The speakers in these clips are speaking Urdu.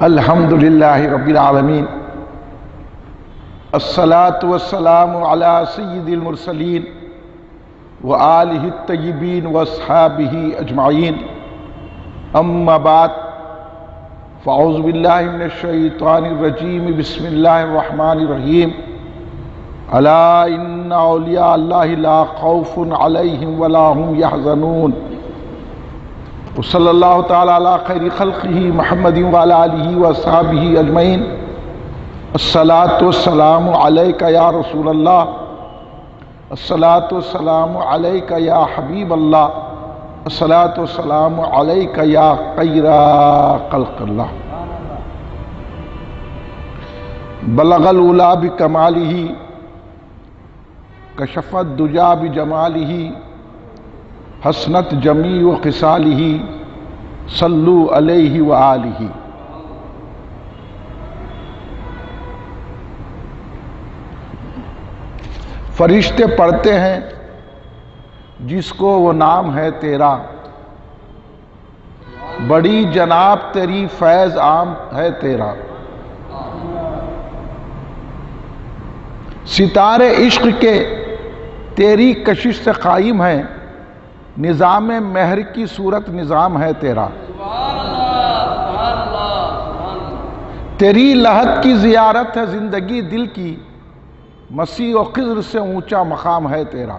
الحمدللہ رب العالمین الصلاة والسلام علی سید المرسلین وآلہ الطیبین واصحابہ اجمعین اما بعد فاعوذ باللہ من الشیطان الرجیم بسم اللہ الرحمن الرحیم الا ان اولیاء اللہ لا خوف علیہم ولا هم یحزنون وصلی اللہ تعالی علی خیر خلقہ محمد وعلی آلہ واصحابہ اجمعین الصلاۃ والسلام علیک یا رسول اللہ الصلاۃ والسلام علیک یا حبیب اللہ الصلاۃ والسلام علیک یا خیر خلق اللہ بلغ العلا بکمالہ کشف الدجی بجمالہ حسنت جمیع خصالہ صلو علیہ وآلہ۔ فرشتے پڑھتے ہیں جس کو وہ نام ہے تیرا، بڑی جناب تیری فیض عام ہے تیرا، ستارے عشق کے تیری کشش سے قائم ہے، نظام مہر کی صورت نظام ہے تیرا، تیری لحد کی زیارت ہے زندگی دل کی، مسیح و خضر سے اونچا مقام ہے تیرا،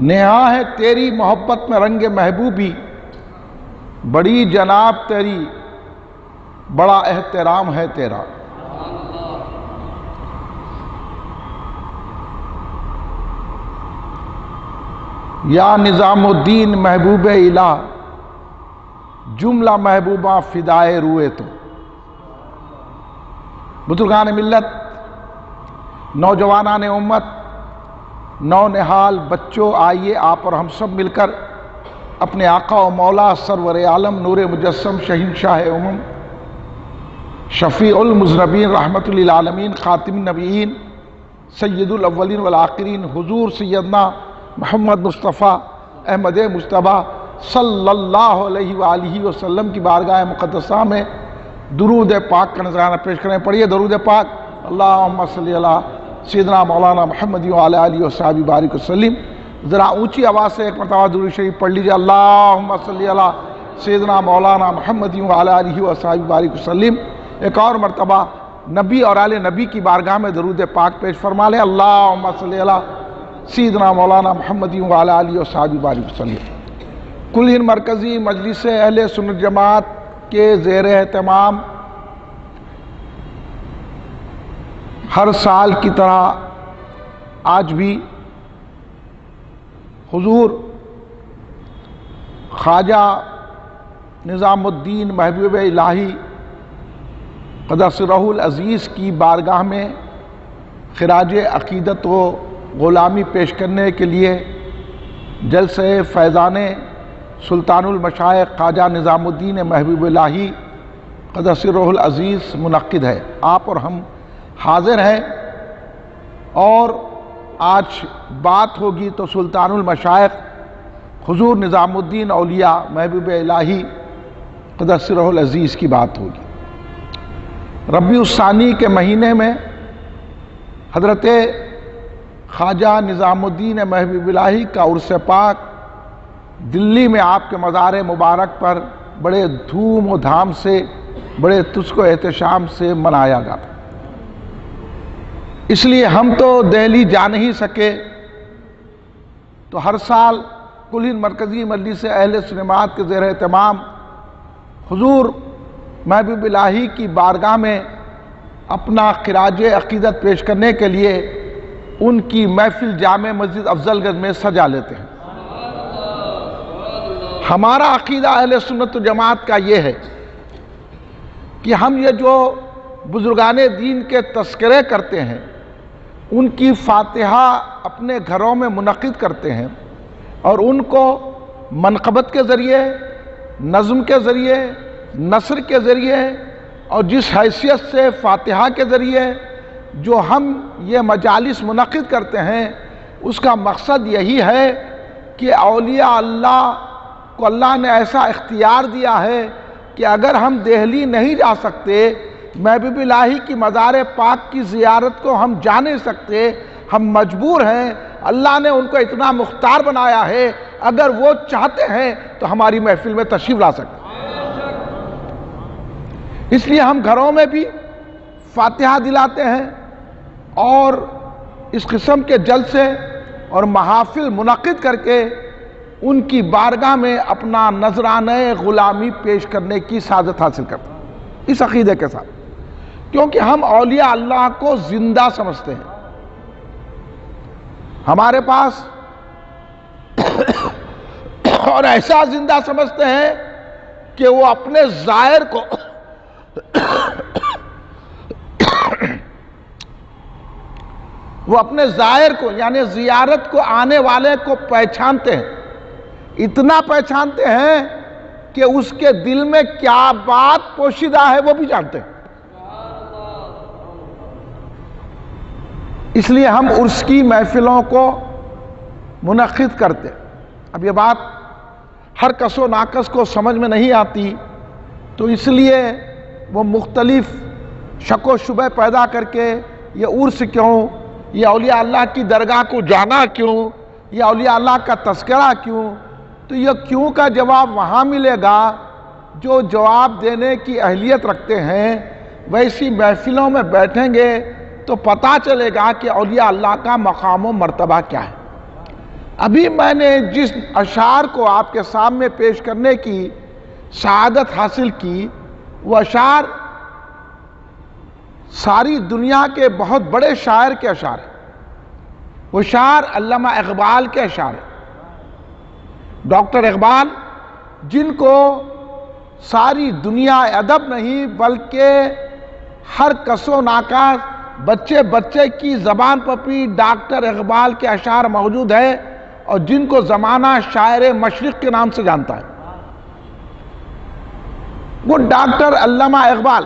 نہا ہے تیری محبت میں رنگ محبوبی، بڑی جناب تیری بڑا احترام ہے تیرا، یا نظام الدین محبوب الہ جملہ محبوبہ فدائے روئے تو۔ بزرگان ملت، نوجوانان امت، نونہال بچوں، آئیے آپ اور ہم سب مل کر اپنے آقا و مولا سرور عالم نور مجسم شہنشاہ امم شفیع المذنبین رحمت للعالمین خاتم النبیین سید الاولین والآخرین حضور سیدنا محمد مصطفیٰ احمد مجتبیٰ صلی اللہ علیہ وآلہ وسلم کی بارگاہ مقدسہ میں درود پاک کا نذرانہ پیش کریں۔ پڑھیے درود پاک، اللہم صلی علی سیدنا مولانا محمد وعلی آلہ وصحبہ بارک وسلم۔ ذرا اونچی آواز سے ایک مرتبہ درود شریف پڑھ لیجیے، اللہم صلی علی سیدنا مولانا محمد وعلی آلہ وصحبہ بارک وسلم۔ ایک اور مرتبہ نبی اور آل نبی کی بارگاہ میں درود پاک پیش فرما لیں، اللہم صلی علی سیدنا مولانا محمد وعلی آلہ وصحبہ بارک وسلم۔ کل ہند مرکزی مجلس اہل سنت جماعت کے زیر اہتمام ہر سال کی طرح آج بھی حضور خواجہ نظام الدین محبوب الہی قدس سرہ العزیز کی بارگاہ میں خراج عقیدت و غلامی پیش کرنے کے لیے جلسہ فیضان سلطان المشائخ خواجہ نظام الدین محبوب الہی قدس سرہ العزیز منعقد ہے۔ آپ اور ہم حاضر ہیں، اور آج بات ہوگی تو سلطان المشائخ حضور نظام الدین اولیاء محبوب الہی قدس سرہ العزیز کی بات ہوگی۔ ربیع الثانی کے مہینے میں حضرت خواجہ نظام الدین محبوب الہی کا عرس پاک دلی میں آپ کے مزار مبارک پر بڑے دھوم و دھام سے، بڑے تسک و احتشام سے منایا گیا تھا۔ اس لیے ہم تو دہلی جا نہیں سکے، تو ہر سال کل ہند مرکزی مجلس اہل سنت کے زیر اہتمام حضور محبوب الہی کی بارگاہ میں اپنا خراج عقیدت پیش کرنے کے لیے ان کی محفل جامع مسجد افضل گنج میں سجا لیتے ہیں۔ ہمارا عقیدہ اہل سنت و جماعت کا یہ ہے کہ ہم یہ جو بزرگان دین کے تذکرے کرتے ہیں، ان کی فاتحہ اپنے گھروں میں منعقد کرتے ہیں، اور ان کو منقبت کے ذریعے، نظم کے ذریعے، نثر کے ذریعے، اور جس حیثیت سے فاتحہ کے ذریعے جو ہم یہ مجالس منعقد کرتے ہیں، اس کا مقصد یہی ہے کہ اولیاء اللہ کو اللہ نے ایسا اختیار دیا ہے کہ اگر ہم دہلی نہیں جا سکتے، محبوب الہی کی مزار پاک کی زیارت کو ہم جا نہیں سکتے، ہم مجبور ہیں، اللہ نے ان کو اتنا مختار بنایا ہے، اگر وہ چاہتے ہیں تو ہماری محفل میں تشریف لا سکتے ہیں۔ اس لیے ہم گھروں میں بھی فاتحہ دلاتے ہیں اور اس قسم کے جلسے اور محافل منعقد کر کے ان کی بارگاہ میں اپنا نذرانہ غلامی پیش کرنے کی سعادت حاصل کرتے ہیں، اس عقیدے کے ساتھ، کیونکہ ہم اولیاء اللہ کو زندہ سمجھتے ہیں۔ ہمارے پاس اور ایسا زندہ سمجھتے ہیں کہ وہ اپنے ظاہر کو یعنی زیارت کو آنے والے کو پہچانتے ہیں، اتنا پہچانتے ہیں کہ اس کے دل میں کیا بات پوشیدہ ہے وہ بھی جانتے ہیں۔ اس لیے ہم عرس کی محفلوں کو منعقد کرتے ہیں۔ اب یہ بات ہر کس و ناکس کو سمجھ میں نہیں آتی، تو اس لیے وہ مختلف شک و شبہ پیدا کر کے یہ عرس کیوں، یہ اولیاء اللہ کی درگاہ کو جانا کیوں، یہ اولیاء اللہ کا تذکرہ کیوں، تو یہ کیوں کا جواب وہاں ملے گا جو جواب دینے کی اہلیت رکھتے ہیں۔ ویسی محفلوں میں بیٹھیں گے تو پتہ چلے گا کہ اولیاء اللہ کا مقام و مرتبہ کیا ہے۔ ابھی میں نے جس اشعار کو آپ کے سامنے پیش کرنے کی سعادت حاصل کی، وہ اشعار ساری دنیا کے بہت بڑے شاعر کے اشعار ہیں۔ وہ شاعر علامہ اقبال کے اشعار ہیں۔ ڈاکٹر اقبال، جن کو ساری دنیا ادب نہیں بلکہ ہر کس و ناکس بچے بچے کی زبان پر بھی ڈاکٹر اقبال کے اشعار موجود ہے، اور جن کو زمانہ شاعر مشرق کے نام سے جانتا ہے۔ وہ ڈاکٹر علامہ اقبال،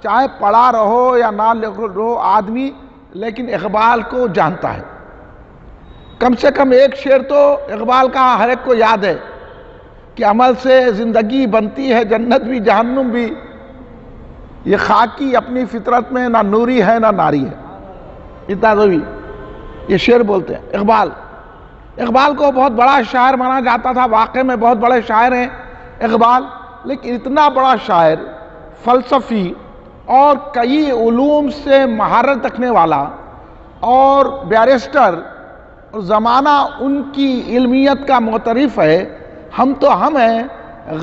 چاہے پڑھا رہو یا نہ رہو آدمی، لیکن اقبال کو جانتا ہے۔ کم سے کم ایک شعر تو اقبال کا ہر ایک کو یاد ہے کہ عمل سے زندگی بنتی ہے جنت بھی جہنم بھی، یہ خاکی اپنی فطرت میں نہ نوری ہے نہ ناری ہے، اتنا تو بھی یہ شعر بولتے ہیں۔ اقبال کو بہت بڑا شاعر مانا جاتا تھا، واقع میں بہت بڑے شاعر ہیں اقبال، لیکن اتنا بڑا شاعر، فلسفی اور کئی علوم سے مہارت رکھنے والا اور بیرسٹر، اور زمانہ ان کی علمیت کا معترف ہے۔ ہم ہیں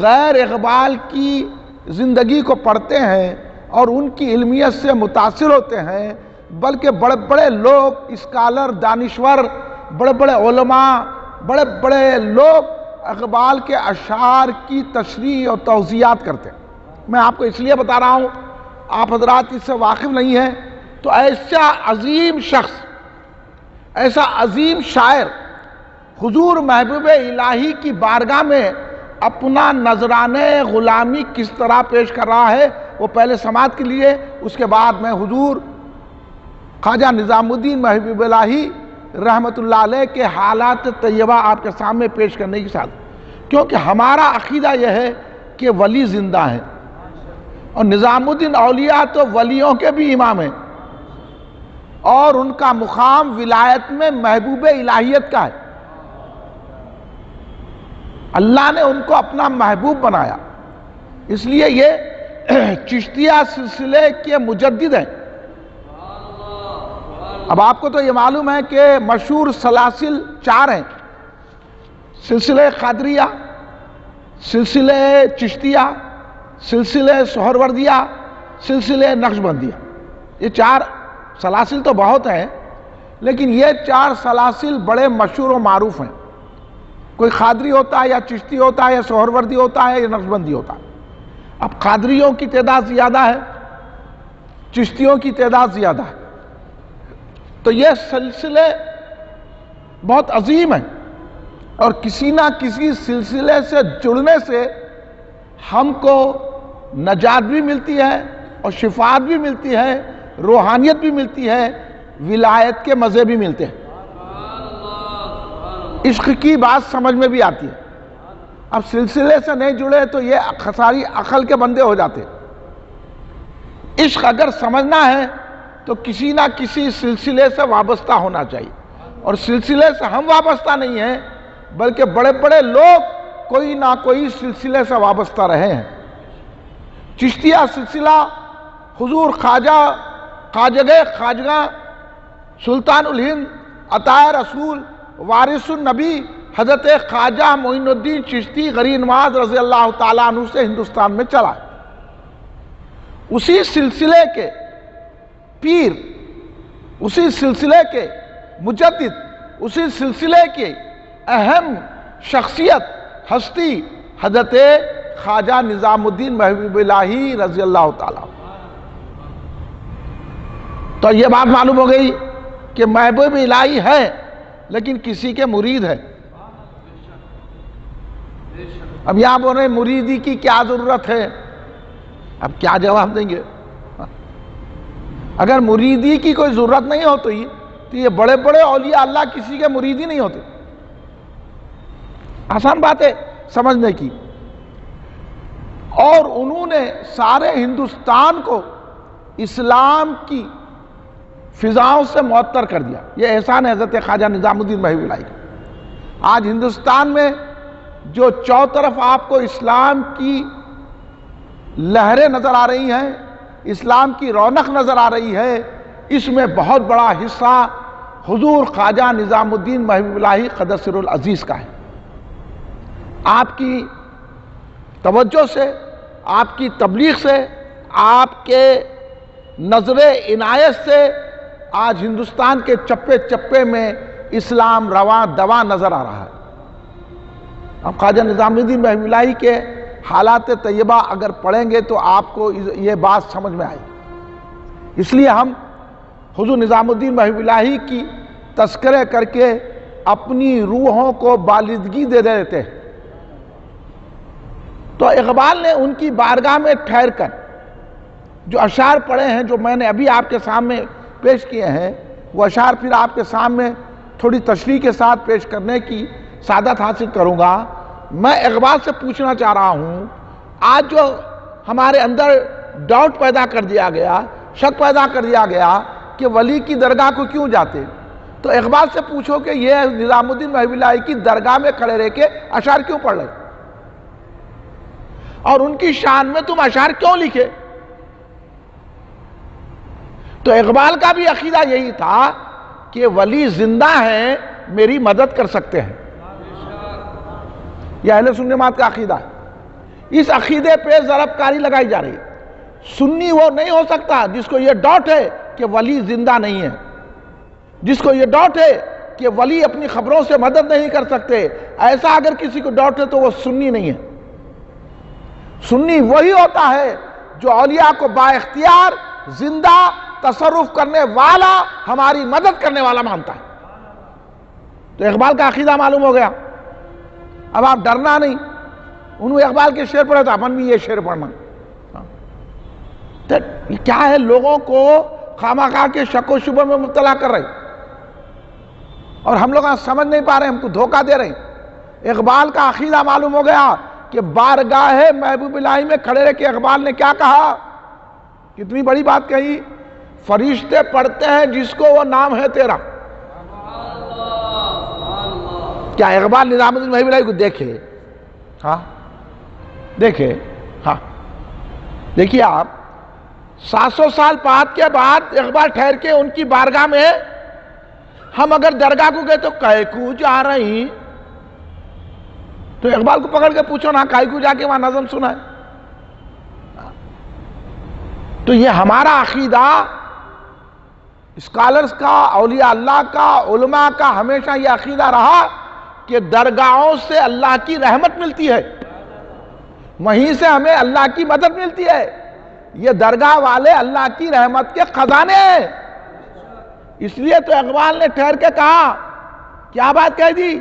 غیر اقبال کی زندگی کو پڑھتے ہیں اور ان کی علمیت سے متاثر ہوتے ہیں، بلکہ بڑے بڑے لوگ، اسکالر، دانشور، بڑے بڑے علماء، بڑے بڑے لوگ اقبال کے اشعار کی تشریح اور توضیحات کرتے ہیں۔ میں آپ کو اس لیے بتا رہا ہوں، آپ حضرات اس سے واقف نہیں ہیں، تو ایسا عظیم شخص، ایسا عظیم شاعر حضور محبوب الہی کی بارگاہ میں اپنا نذرانہ غلامی کس طرح پیش کر رہا ہے، وہ پہلے سماعت کے لیے، اس کے بعد میں حضور خواجہ نظام الدین محبوب الہی رحمت اللہ علیہ کے حالات طیبہ آپ کے سامنے پیش کرنے کی ساتھ، کیونکہ ہمارا عقیدہ یہ ہے کہ ولی زندہ ہیں، اور نظام الدین اولیاء تو ولیوں کے بھی امام ہیں، اور ان کا مقام ولایت میں محبوب الہیت کا ہے۔ اللہ نے ان کو اپنا محبوب بنایا، اس لیے یہ چشتیہ سلسلے کے مجدد ہیں۔ اب آپ کو تو یہ معلوم ہے کہ مشہور سلاسل 4 ہیں: سلسلہ قادریہ، سلسلہ چشتیہ، سلسلہ سہروردیہ، سلسلہ نقشبندیہ۔ یہ 4 سلاسل تو بہت ہیں، لیکن یہ 4 سلاسل بڑے مشہور و معروف ہیں۔ کوئی قادری ہوتا ہے یا چشتی ہوتا ہے یا سہروردی ہوتا ہے یا نقشبندی ہوتا ہے۔ اب قادریوں کی تعداد زیادہ ہے، چشتیوں کی تعداد زیادہ ہے، تو یہ سلسلے بہت عظیم ہیں، اور کسی نہ کسی سلسلے سے جڑنے سے ہم کو نجات بھی ملتی ہے اور شفاعت بھی ملتی ہے، روحانیت بھی ملتی ہے، ولایت کے مزے بھی ملتے ہیں، عشق کی بات سمجھ میں بھی آتی ہے۔ اب سلسلے سے نہیں جڑے تو یہ ساری عقل کے بندے ہو جاتے. عشق اگر سمجھنا ہے تو کسی نہ کسی سلسلے سے وابستہ ہونا چاہیے، اور سلسلے سے ہم وابستہ نہیں ہیں بلکہ بڑے بڑے لوگ کوئی نہ کوئی سلسلے سے وابستہ رہے ہیں. چشتیہ سلسلہ حضور خواجہ سلطان الہند عطائے رسول وارث النبی حضرت خواجہ معین الدین چشتی غری نواز رضی اللہ تعالیٰ عنہ سے ہندوستان میں چلا. اسی سلسلے کے پیر، اسی سلسلے کے مجدد، اسی سلسلے کی اہم شخصیت ہستی حضرت خواجہ نظام الدین محبوب الہی رضی اللہ تعالیٰ. تو یہ بات معلوم ہو گئی کہ محبوب الہی ہے لیکن کسی کے مرید ہے. اب یہاں بول رہے ہیں مریدی کی کیا ضرورت ہے؟ اب کیا جواب دیں گے؟ اگر مریدی کی کوئی ضرورت نہیں ہو تو یہ بڑے بڑے اولیاء اللہ کسی کے مرید ہی نہیں ہوتے. آسان بات ہے سمجھنے کی. اور انہوں نے سارے ہندوستان کو اسلام کی فضاؤں سے معطر کر دیا. یہ احسان ہے حضرت خواجہ نظام الدین محبوب الہی کا. آج ہندوستان میں جو چوطرف آپ کو اسلام کی لہریں نظر آ رہی ہیں، اسلام کی رونق نظر آ رہی ہے، اس میں بہت بڑا حصہ حضور خواجہ نظام الدین محبوب الہی قدس سر العزیز کا ہے. آپ کی توجہ سے، آپ کی تبلیغ سے، آپ کے نظر عنایت سے آج ہندوستان کے چپے چپے میں اسلام رواں دواں نظر آ رہا ہے. اب خواجہ نظام الدین محبوب الہی کے حالات طیبہ اگر پڑھیں گے تو آپ کو یہ بات سمجھ میں آئے. اس لیے ہم حضور نظام الدین محبوب الہی کی تذکرے کر کے اپنی روحوں کو بالدگی دے دیتے ہیں. تو اقبال نے ان کی بارگاہ میں ٹھہر کر جو اشعار پڑھے ہیں، جو میں نے ابھی آپ کے سامنے پیش کیے ہیں، وہ اشعار پھر آپ کے سامنے تھوڑی تشریح کے ساتھ پیش کرنے کی سعادت حاصل کروں گا. میں اقبال سے پوچھنا چاہ رہا ہوں، آج جو ہمارے اندر ڈاؤٹ پیدا کر دیا گیا، شک پیدا کر دیا گیا کہ ولی کی درگاہ کو کیوں جاتے، تو اقبال سے پوچھو کہ یہ نظام الدین محبوب الہی کی درگاہ میں کھڑے رہ کے اشعار کیوں پڑھ رہے، اور ان کی شان میں تم اشعار کیوں لکھے؟ تو اقبال کا بھی عقیدہ یہی تھا کہ ولی زندہ ہیں، میری مدد کر سکتے ہیں. یہ اہل سنت جماعت کا عقیدہ ہے. اس عقیدے پہ ضرب کاری لگائی جا رہی ہے. سنی وہ نہیں ہو سکتا جس کو یہ ڈاؤٹ ہے کہ ولی زندہ نہیں ہے، جس کو یہ ڈاؤٹ ہے کہ ولی اپنی خبروں سے مدد نہیں کر سکتے. ایسا اگر کسی کو ڈاؤٹ ہے تو وہ سنی نہیں ہے. سنی وہی ہوتا ہے جو اولیاء کو با اختیار زندہ تصرف کرنے والا، ہماری مدد کرنے والا مانتا ہے. تو اقبال کا عقیدہ معلوم ہو گیا. اب آپ ڈرنا نہیں. انہوں اقبال کے شعر پڑھے تو اپن بھی یہ شعر پڑھنا. تو کیا ہے، لوگوں کو خامخواہ کے شک و شبہ میں مبتلا کر رہے اور ہم لوگ سمجھ نہیں پا رہے، ہم کو دھوکہ دے رہے ہیں. اقبال کا عقیدہ معلوم ہو گیا کہ بارگاہ محبوب الہی میں کھڑے رہ کے اقبال نے کیا کہا، کتنی بڑی بات کہی. فرشتے پڑھتے ہیں جس کو وہ نام ہے تیرا. کیا اقبال نظام الدین محبوب الہی کو دیکھے؟ ہاں دیکھے. ہاں دیکھیے آپ، 700 سال بعد کے بعد اقبال ٹھہر کے ان کی بارگاہ میں، ہم اگر درگاہ کو گئے تو کہے کو جا رہی، تو اقبال کو پکڑ کے پوچھو نا کہے کو جا کے وہاں نظم سنا ہے. تو یہ ہمارا عقیدہ اسکالرز کا، اولیاء اللہ کا، علماء کا ہمیشہ یہ عقیدہ رہا کہ درگاہوں سے اللہ کی رحمت ملتی ہے، وہیں سے ہمیں اللہ کی مدد ملتی ہے. یہ درگاہ والے اللہ کی رحمت کے خزانے ہیں. اس لیے تو اقبال نے ٹھہر کے کہا، کیا بات کہہ دی،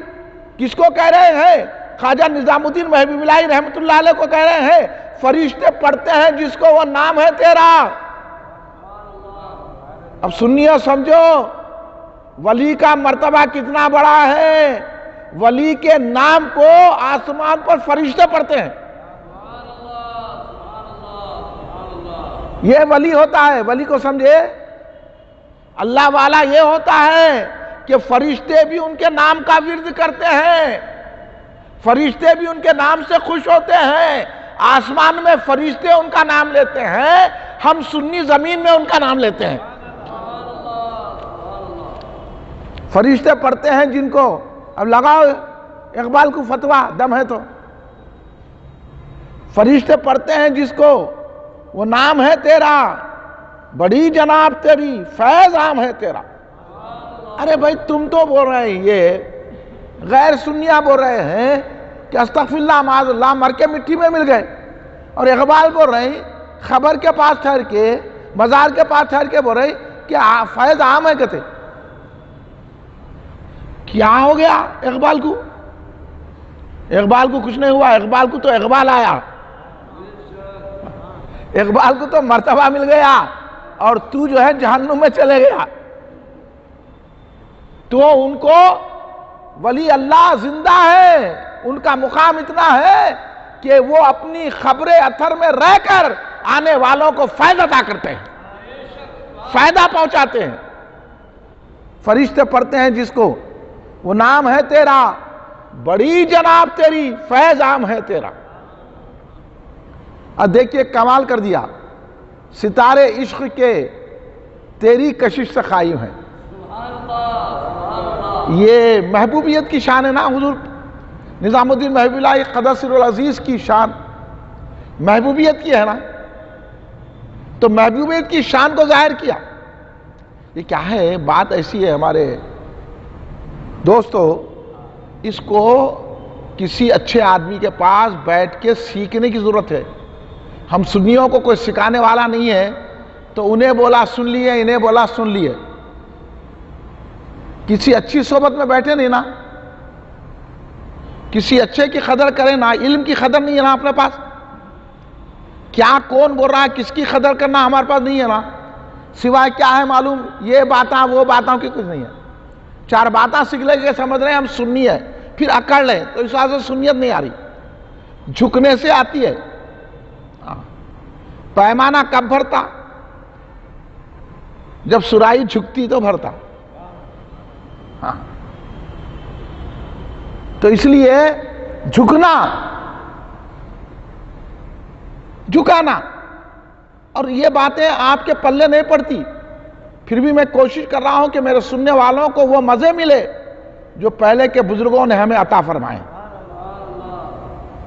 کس کو کہہ رہے ہیں؟ خواجہ نظام الدین محبوب الہی رحمت اللہ علیہ کو کہہ رہے ہیں. فرشتے پڑھتے ہیں جس کو وہ نام ہے تیرا. اب سنیو سمجھو ولی کا مرتبہ کتنا بڑا ہے. ولی کے نام کو آسمان پر فرشتے پڑھتے ہیں. یہ ولی ہوتا ہے. ولی کو سمجھے؟ اللہ والا یہ ہوتا ہے کہ فرشتے بھی ان کے نام کا ورد کرتے ہیں, فرشتے بھی ان کے نام سے خوش ہوتے ہیں. آسمان میں فرشتے ان کا نام لیتے ہیں, ہم سنی زمین میں ان کا نام لیتے ہیں. فرشتے پڑھتے ہیں جن کو, اب لگاؤ اقبال کو فتویٰ, دم ہے تو. فرشتے پڑھتے ہیں جس کو, وہ نام ہے تیرا, بڑی جناب تیری, فیض عام ہے تیرا. ارے بھائی تم تو بول رہے ہیں, یہ غیر سنیہ بول رہے ہیں کہ استغفراللہ معاذ اللہ, مر کے مٹی میں مل گئے. اور اقبال بول رہے ہیں خبر کے پاس ٹھہر کے, مزار کے پاس ٹھہر کے بول رہے ہیں کہ فیض عام ہے کہتے. کیا ہو گیا اقبال کو؟ اقبال کو کچھ نہیں ہوا, اقبال کو تو اقبال آیا, اقبال کو تو مرتبہ مل گیا, اور تو جو ہے جہنم میں چلے گیا. تو ان کو ولی اللہ زندہ ہے, ان کا مقام اتنا ہے کہ وہ اپنی خبر اثر میں رہ کر آنے والوں کو فائدہ عطا کرتے ہیں, فائدہ پہنچاتے ہیں. فرشتے پڑھتے ہیں جس کو, وہ نام ہے تیرا, بڑی جناب تیری, فیض عام ہے تیرا. اب دیکھیے کمال کر دیا, ستارے عشق کے تیری کشش سے قائم ہیں. یہ محبوبیت کی شان ہے نا, حضور نظام الدین محبوب اللہ قدس العزیز کی شان محبوبیت کی ہے نا. تو محبوبیت کی شان کو ظاہر کیا. یہ کیا ہے, بات ایسی ہے ہمارے دوستو, اس کو کسی اچھے آدمی کے پاس بیٹھ کے سیکھنے کی ضرورت ہے. ہم سنیوں کو کوئی سکھانے والا نہیں ہے, تو انہیں بولا سن لیے, انہیں بولا سن لیے. کسی اچھی صحبت میں بیٹھے نہیں نا, کسی اچھے کی قدر کریں نا, علم کی قدر نہیں ہے نا اپنے پاس. کیا کون بول رہا ہے کس کی قدر کرنا ہمارے پاس نہیں ہے نا, سوائے کیا ہے معلوم, یہ باتاں وہ باتوں کی کچھ نہیں ہے. چار باتاں سیکھ لیں گے, سمجھ رہے ہیں ہم سنی ہے, پھر اکڑ لیں تو اس واسطے سنیت نہیں آ رہی, جھکنے سے آتی ہے. پیمانہ کب بھرتا؟ جب سرائی جھکتی تو بھرتا. ہاں, تو اس لیے جھکنا, جھکانا, اور یہ باتیں آپ کے پلے نہیں پڑتی. پھر بھی میں کوشش کر رہا ہوں کہ میرے سننے والوں کو وہ مزے ملے جو پہلے کے بزرگوں نے ہمیں عطا فرمائے.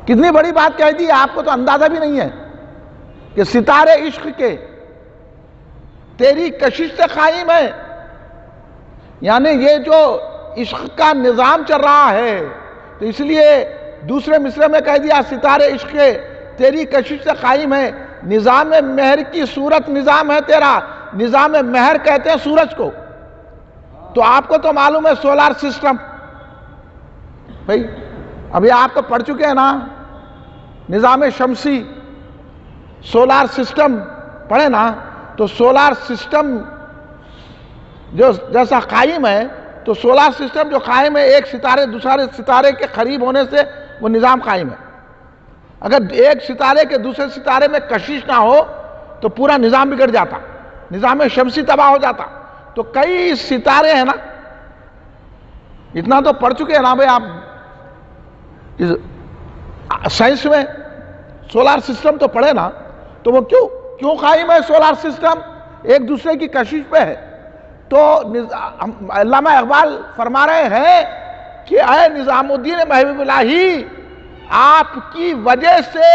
کتنی بڑی بات کہہ دی, آپ کو تو اندازہ بھی نہیں ہے کہ ستارے عشق کے تیری کشش سے قائم ہے. یعنی یہ جو عشق کا نظام چل رہا ہے, تو اس لیے دوسرے مصرے میں کہہ دیا ستارے عشق کے تیری کشش سے قائم ہے. نظام مہر کی صورت نظام ہے تیرا. نظام مہر کہتے ہیں سورج کو. تو آپ کو تو معلوم ہے سولار سسٹم, بھائی ابھی آپ تو پڑھ چکے ہیں نا, نظام شمسی, سولار سسٹم پڑھے نا. تو سولار سسٹم جو جیسا قائم ہے, تو سولار سسٹم جو قائم ہے, ایک ستارے دوسرے ستارے کے قریب ہونے سے وہ نظام قائم ہے. اگر ایک ستارے کے دوسرے ستارے میں کشش نہ ہو تو پورا نظام بگڑ جاتا, نظام شمسی تباہ ہو جاتا. تو کئی ستارے ہیں نا, اتنا تو پڑھ چکے ہیں نا بھائی آپ, سائنس میں سولار سسٹم تو پڑھے نا. تو وہ کیوں قائم ہے سولار سسٹم؟ ایک دوسرے کی کشش پہ ہے. تو علامہ اقبال فرما رہے ہیں کہ اے نظام الدین محبوب الہی, آپ کی وجہ سے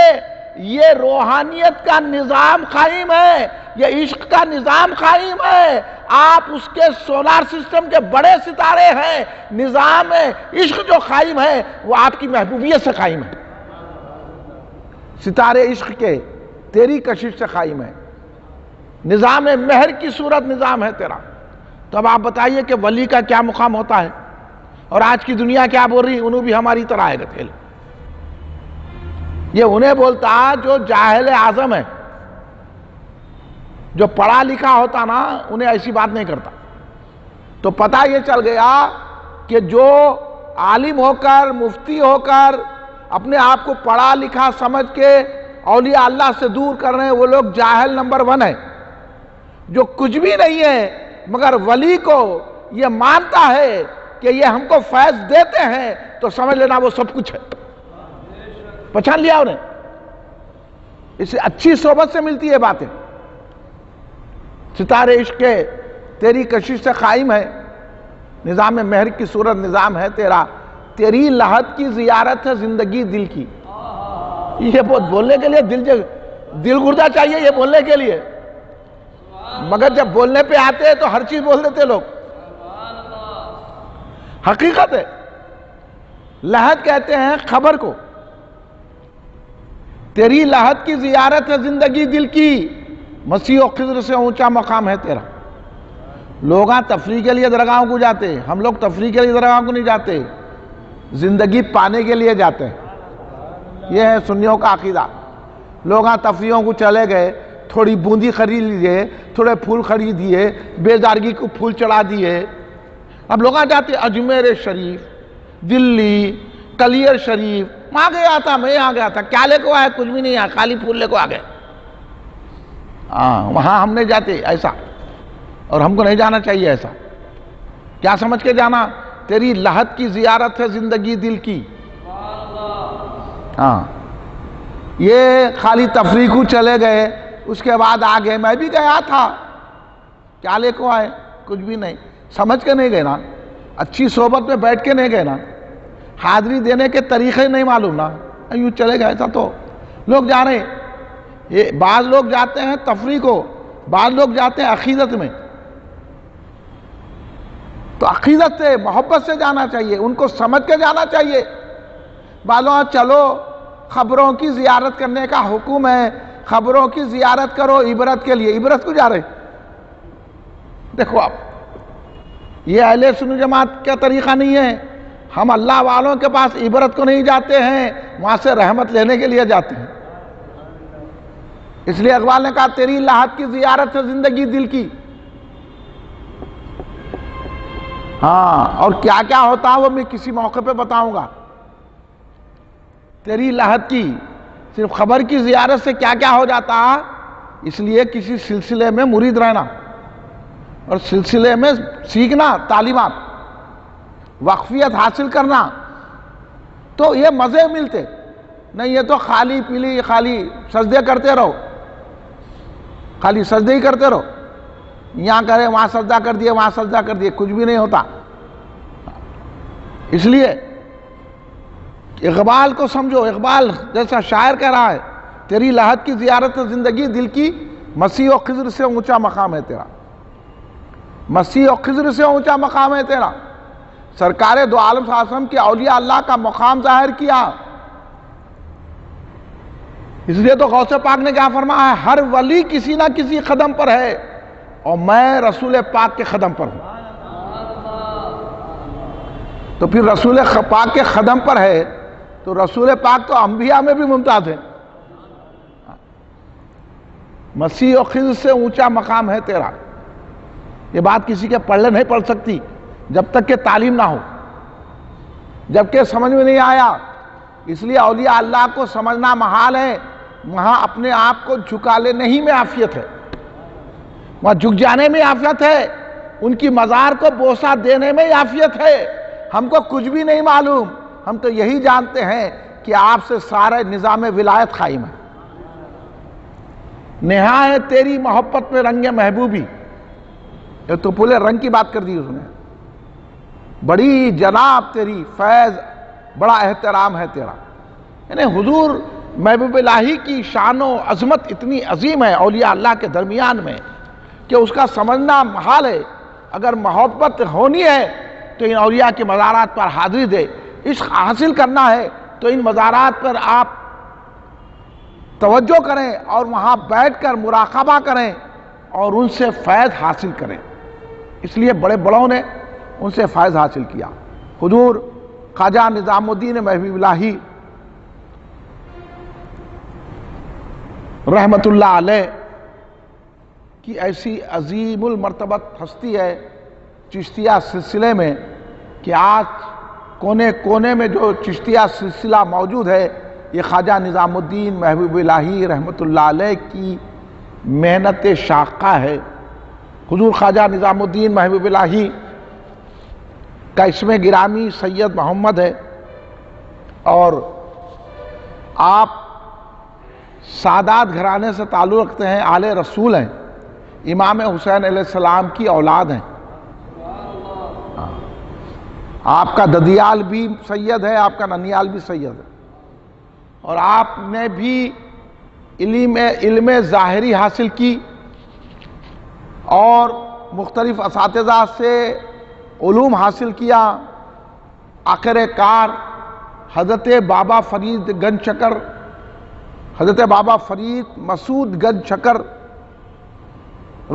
یہ روحانیت کا نظام قائم ہے, یہ عشق کا نظام قائم ہے. آپ اس کے سولار سسٹم کے بڑے ستارے ہیں. نظام عشق جو قائم ہے وہ آپ کی محبوبیت سے قائم ہے. ستارے عشق کے تیری کشش سے قائم ہے. نظام مہر کی صورت نظام ہے تیرا. تو اب آپ بتائیے کہ ولی کا کیا مقام ہوتا ہے, اور آج کی دنیا کیا بول رہی, انہوں بھی ہماری طرح ہے گتھیل. یہ انہیں بولتا جو جاہل اعظم ہے, جو پڑھا لکھا ہوتا نا, انہیں ایسی بات نہیں کرتا. تو پتہ یہ چل گیا کہ جو عالم ہو کر، مفتی ہو کر، اپنے آپ کو پڑھا لکھا سمجھ کے اولیاء اللہ سے دور کر رہے ہیں، وہ لوگ جاہل نمبر 1 ہیں۔ جو کچھ بھی نہیں ہے مگر ولی کو یہ مانتا ہے کہ یہ ہم کو فیض دیتے ہیں، تو سمجھ لینا وہ سب کچھ ہے۔ پہچان لیا انہیں؟ اسے اچھی صحبت سے ملتی ہے باتیں۔ ستارے عشق کے تیری کشش سے قائم ہے، نظام مہر کی صورت نظام ہے تیرا، تیری لحد کی زیارت ہے زندگی دل کی۔ یہ بولنے کے لیے دل گردہ چاہیے، یہ بولنے کے لیے، مگر جب بولنے پہ آتے ہیں تو ہر چیز بول دیتے لوگ۔ حقیقت ہے، لحد کہتے ہیں خبر کو، تیری لحد کی زیارت ہے زندگی دل کی، مسیح و خضر سے اونچا مقام ہے تیرا۔ لوگ تفریح کے لیے درگاہوں کو جاتے ہیں، ہم لوگ تفریح کے لیے درگاہوں کو نہیں جاتے، زندگی پانے کے لیے جاتے ہیں۔ یہ ہے سنیوں کا عقیدہ۔ لوگ تفریحوں کو چلے گئے، تھوڑی بوندی خرید لیے، تھوڑے پھول خرید دیے، بیزارگی کو پھول چڑھا دیے۔ اب لوگ جاتے اجمیر شریف، دلی، کلیر شریف، وہاں گیا تھا، میں یہاں گیا تھا، کیا لے کو آئے؟ کچھ بھی نہیں آیا، خالی پھول لے کو آ گئے۔ وہاں ہم نہیں جاتے ایسا، اور ہم کو نہیں جانا چاہیے ایسا۔ کیا سمجھ کے جانا؟ تیری لحد کی زیارت ہے زندگی دل کی۔ یہ خالی تفریح کو چلے گئے، اس کے بعد آگے میں بھی گیا تھا، کیا لے کو آئے؟ کچھ بھی نہیں، سمجھ کے نہیں گئے نا، اچھی صحبت میں بیٹھ کے نہیں گئے نا، حاضری دینے کے طریقے نہیں معلوم نا، یوں چلے گئے ایسا۔ تو لوگ جا رہے ہیں، یہ بعض لوگ جاتے ہیں تفریح کو، بعض لوگ جاتے ہیں عقیدت میں۔ تو عقیدت سے، محبت سے جانا چاہیے، ان کو سمجھ کے جانا چاہیے۔ بعضوں چلو خبروں کی زیارت کرنے کا حکم ہے، خبروں کی زیارت کرو عبرت کے لیے، عبرت کو جا رہے۔ دیکھو آپ، یہ اہل سنت جماعت کا طریقہ نہیں ہے۔ ہم اللہ والوں کے پاس عبرت کو نہیں جاتے ہیں، وہاں سے رحمت لینے کے لیے جاتے ہیں۔ اس لیے اقبال نے کہا تیری لحد کی زیارت ہے زندگی دل کی۔ اور کیا کیا ہوتا ہے وہ میں کسی موقع پہ بتاؤں گا۔ تیری لحد کی صرف خبر کی زیارت سے کیا کیا ہو جاتا، اس لیے کسی سلسلے میں مرید رہنا اور سلسلے میں سیکھنا، تعلیمات، وقفیت حاصل کرنا، تو یہ مزے ملتے نہیں۔ یہ تو خالی پیلی، خالی سجدے کرتے رہو، خالی سجدے ہی کرتے رہو، یہاں کرے وہاں سجدہ کر دیے، وہاں سجدہ کر دیے، کچھ بھی نہیں ہوتا۔ اس لیے اقبال کو سمجھو، اقبال جیسا شاعر کہہ رہا ہے تیری لحد کی زیارت زندگی دل کی، مسیح و خضر سے اونچا مقام ہے تیرا، مسیح و خضر سے اونچا مقام ہے تیرا۔ سرکار دو عالم صلی اللہ علیہ وسلم کے اولیاء اللہ کا مقام ظاہر کیا۔ اس لیے تو غوث پاک نے کیا فرمایا ہے، ہر ولی کسی نہ کسی قدم پر ہے اور میں رسول پاک کے قدم پر ہوں۔ تو پھر رسول پاک کے قدم پر ہے تو رسول پاک تو انبیاء میں بھی ممتاز ہے۔ مسیح و خضر سے اونچا مقام ہے تیرا۔ یہ بات کسی کے پڑھلے نہیں پڑھ سکتی جب تک کہ تعلیم نہ ہو، جب کہ سمجھ میں نہیں آیا۔ اس لیے اولیاء اللہ کو سمجھنا محال ہے، وہاں اپنے آپ کو جھکا لینے ہی میں عافیت ہے، وہاں جھک جانے میں عافیت ہے، ان کی مزار کو بوسہ دینے میں عافیت ہے۔ ہم کو کچھ بھی نہیں معلوم، ہم تو یہی جانتے ہیں کہ آپ سے سارے نظام ولایت قائم ہے۔ نہایت تیری محبت میں رنگ محبوبی، یہ تو پورے رنگ کی بات کر دی اس نے، بڑی جناب تیری فیض، بڑا احترام ہے تیرا۔ یعنی حضور محبوب الہی کی شان و عظمت اتنی عظیم ہے اولیاء اللہ کے درمیان میں کہ اس کا سمجھنا محال ہے۔ اگر محبت ہونی ہے تو ان اولیاء کے مزارات پر حاضری دے، عشق حاصل کرنا ہے تو ان مزارات پر آپ توجہ کریں اور وہاں بیٹھ کر مراقبہ کریں اور ان سے فیض حاصل کریں۔ اس لیے بڑے بڑوں نے ان سے فیض حاصل کیا۔ حضور خواجہ نظام الدین محبوب الہی رحمت اللہ علیہ کی ایسی عظیم المرتبت ہستی ہے چشتیہ سلسلے میں کہ آج کونے کونے میں جو چشتیہ سلسلہ موجود ہے، یہ خواجہ نظام الدین محبوب الہی رحمۃ اللہ علیہ کی محنت شاقہ ہے۔ حضور خواجہ نظام الدین محبوب الہی کا اسم گرامی سید محمد ہے، اور آپ سادات گھرانے سے تعلق رکھتے ہیں، آل رسول ہیں، امام حسین علیہ السلام کی اولاد ہیں۔ آپ کا ددیال بھی سید ہے، آپ کا ننیال بھی سید ہے، اور آپ نے بھی علم ظاہری حاصل کی اور مختلف اساتذہ سے علوم حاصل کیا۔ آخر کار حضرت بابا فرید گنج چکر، حضرت بابا فرید مسعود گنج چکر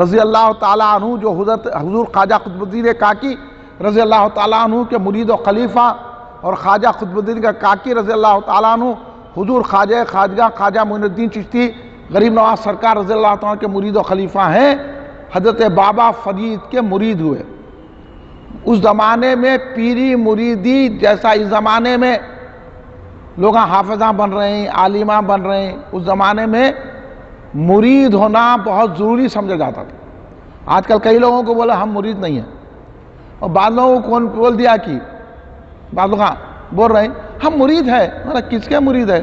رضی اللہ تعالیٰ عنہ، جو حضور خواجہ قطب الدین کاکی رضی اللہ تعالیٰ عنہ کے مرید و خلیفہ، اور خواجہ قطب الدین کا کاکی رضی اللہ تعالیٰ عنہ حضور خواجہ خواجہ خواجہ معین الدین چشتی غریب نواز سرکار رضی اللہ تعالیٰ عنہ کے مرید و خلیفہ ہیں، حضرت بابا فرید کے مرید ہوئے۔ اس زمانے میں پیری مریدی جیسا اس زمانے میں لوگ حافظاں بن رہے ہیں، عالماں بن رہے ہیں، اس زمانے میں مرید ہونا بہت ضروری سمجھا جاتا تھا۔ آج کل کئی لوگوں کو بولا ہم مرید نہیں ہیں، اور بعض لوگوں کو بول دیا کہ بعض لوگ بول رہے ہیں ہم مرید ہیں۔ کس کے مرید ہے؟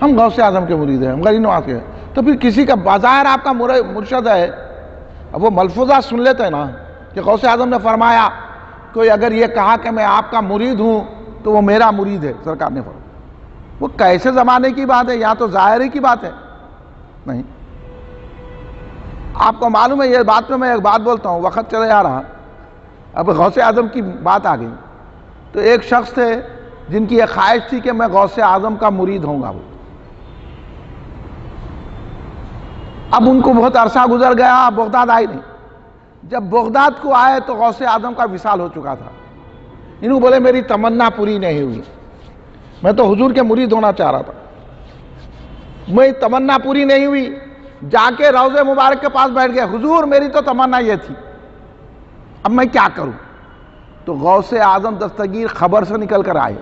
ہم غوث اعظم کے مرید ہیں، ہم غریب نواز کے ہیں۔ تو پھر کسی کا بظاہر آپ کا مرشد ہے، اب وہ ملفوظہ سن لیتے ہیں نا کہ غوث اعظم نے فرمایا، کوئی اگر یہ کہا کہ میں آپ کا مرید ہوں تو وہ میرا مرید ہے، سرکار نے فرمایا۔ وہ کیسے زمانے کی بات ہے؟ یا تو ظاہری کی بات ہے؟ نہیں۔ آپ کو معلوم ہے یہ بات پہ میں ایک بات بولتا ہوں، وقت چلے آ رہا، اب غوث اعظم کی بات آ گئی، تو ایک شخص تھے جن کی یہ خواہش تھی کہ میں غوث اعظم کا مرید ہوں گا۔ وہ اب ان کو بہت عرصہ گزر گیا، بغداد آئی نہیں۔ جب بغداد کو آئے تو غوث اعظم کا وصال ہو چکا تھا۔ انہوں بولے میری تمنا پوری نہیں ہوئی، میں تو حضور کے مرید ہونا چاہ رہا تھا، میری تمنا پوری نہیں ہوئی۔ جا کے روضہ مبارک کے پاس بیٹھ گئے، حضور میری تو تمنا یہ تھی، اب میں کیا کروں؟ تو غوث اعظم دستگیر خبر سے نکل کر آئے،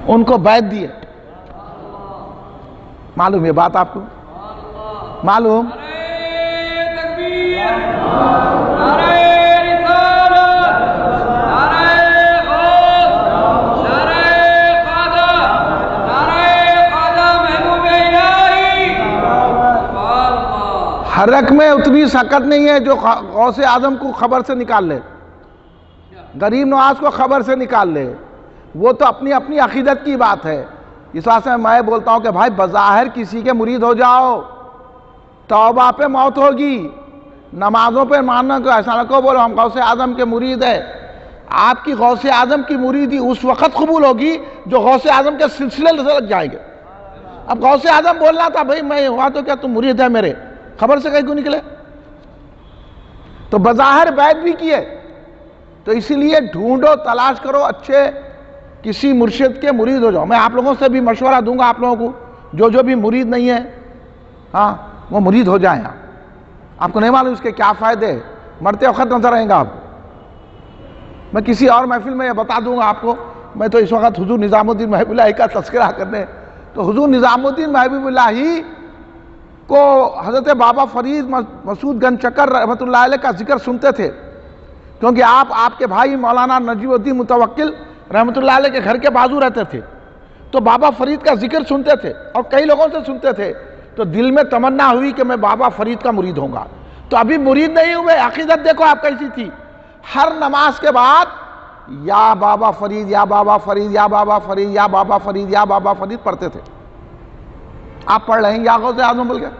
ان کو بیعت دیے۔ معلوم یہ بات آپ کو؟ معلوم؟ حرک میں اتنی سکت نہیں ہے جو غوث اعظم کو خبر سے نکال لے، غریب نواز کو خبر سے نکال لے، وہ تو اپنی اپنی عقیدت کی بات ہے۔ اس واسطے میں بولتا ہوں کہ بھائی بظاہر کسی کے مرید ہو جاؤ، توبہ پہ موت ہوگی، نمازوں پہ ماننا کو ایسا نہ کو بولو ہم غوث اعظم کے مرید ہیں۔ آپ کی غوث اعظم کی مریدی اس وقت قبول ہوگی جو غوث اعظم کے سلسلے سے لگ جائیں گے۔ اب غوث اعظم بولنا تھا بھائی میں ہوا تو کیا تم مرید ہے میرے، خبر سے کہیں کیوں نکلے؟ تو بظاہر بیعت بھی کیے۔ تو اسی لیے ڈھونڈو، تلاش کرو، اچھے کسی مرشد کے مرید ہو جاؤ۔ میں آپ لوگوں سے بھی مشورہ دوں گا، آپ لوگوں کو جو بھی مرید نہیں ہے، ہاں وہ مرید ہو جائیں۔ آپ کو نہیں معلوم اس کے کیا فائدے، مرتے وقت نظر آئیں گا آپ کو۔ میں کسی اور محفل میں یہ بتا دوں گا آپ کو۔ میں تو اس وقت حضور نظام الدین محبوب الہی کا تذکرہ کرنے، تو حضور نظام الدین محبوب الہی کو حضرت بابا فرید مسعود گنج چکر رحمۃ اللہ علیہ کا ذکر سنتے تھے، کیونکہ آپ کے بھائی مولانا نجیب الدین متوکل رحمۃ اللہ علیہ کے گھر کے بازو رہتے تھے، تو بابا فرید کا ذکر سنتے تھے اور کئی لوگوں سے سنتے تھے، تو دل میں تمنا ہوئی کہ میں بابا فرید کا مرید ہوں گا۔ تو ابھی مرید نہیں ہوئے، عقیدت دیکھو آپ کیسی تھی، ہر نماز کے بعد یا بابا فرید یا بابا فرید یا بابا فرید یا بابا فرید یا بابا فرید پڑھتے تھے۔ آپ پڑھ رہے ہیں یا غوث اعظم بول گئے،